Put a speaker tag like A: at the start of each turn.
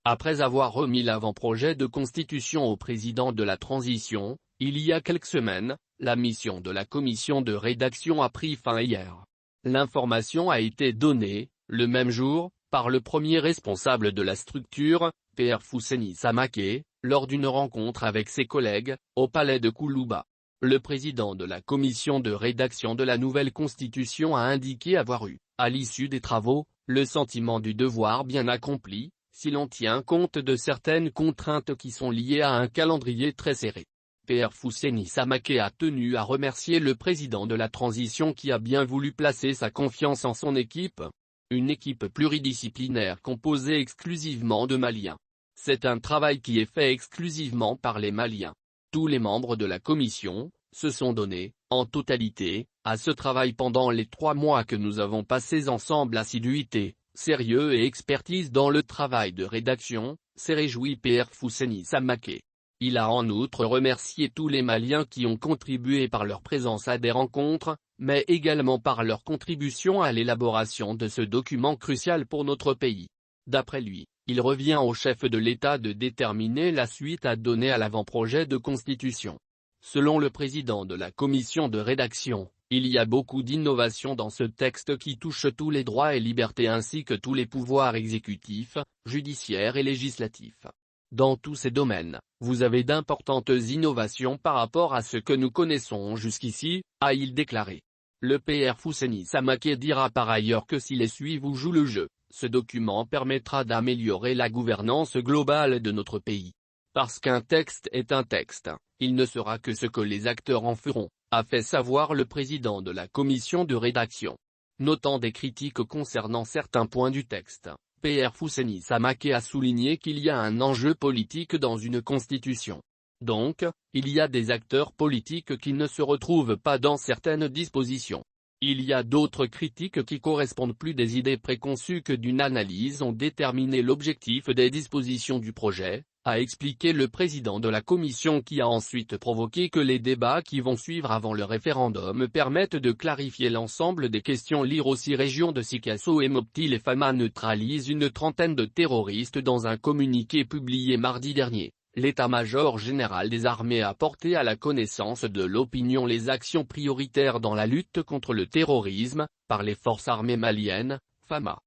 A: Après avoir remis l'avant-projet de constitution au président de la transition, il y a quelques semaines, la mission de la commission de rédaction a pris fin hier. L'information a été donnée, le même jour, par le premier responsable de la structure, Pierre Fousseni Samaké, lors d'une rencontre avec ses collègues, au palais de Koulouba. Le président de la commission de rédaction de la nouvelle constitution a indiqué avoir eu, à l'issue des travaux, le sentiment du devoir bien accompli, si l'on tient compte de certaines contraintes qui sont liées à un calendrier très serré. Pierre Fousseni Samaké a tenu à remercier le président de la transition qui a bien voulu placer sa confiance en son équipe. Une équipe pluridisciplinaire composée exclusivement de Maliens. C'est un travail qui est fait exclusivement par les Maliens. Tous les membres de la commission se sont donnés, en totalité, à ce travail pendant les 3 mois que nous avons passés ensemble. Assiduité, sérieux et expertise dans le travail de rédaction, s'est réjoui Pierre Fousseni Samaké. Il a en outre remercié tous les Maliens qui ont contribué par leur présence à des rencontres, mais également par leur contribution à l'élaboration de ce document crucial pour notre pays. D'après lui, il revient au chef de l'État de déterminer la suite à donner à l'avant-projet de constitution. Selon le président de la commission de rédaction, il y a beaucoup d'innovations dans ce texte qui touche tous les droits et libertés ainsi que tous les pouvoirs exécutifs, judiciaires et législatifs. Dans tous ces domaines, vous avez d'importantes innovations par rapport à ce que nous connaissons jusqu'ici, a-t-il déclaré. Le PR Fousseni Samaké dira par ailleurs que si les suivent ou jouent le jeu, ce document permettra d'améliorer la gouvernance globale de notre pays. Parce qu'un texte est un texte, il ne sera que ce que les acteurs en feront, a fait savoir le président de la commission de rédaction. Notant des critiques concernant certains points du texte, PR Fousseni Samaké a souligné qu'il y a un enjeu politique dans une constitution. Donc, il y a des acteurs politiques qui ne se retrouvent pas dans certaines dispositions. Il y a d'autres critiques qui correspondent plus des idées préconçues que d'une analyse ont déterminé l'objectif des dispositions du projet, a expliqué le président de la commission qui a ensuite provoqué que les débats qui vont suivre avant le référendum permettent de clarifier l'ensemble des questions. Lire aussi région de Sikasso et Mopti. Les FAMA neutralisent une trentaine de terroristes dans un communiqué publié mardi dernier. L'état-major général des armées a porté à la connaissance de l'opinion les actions prioritaires dans la lutte contre le terrorisme, par les forces armées maliennes, FAMA.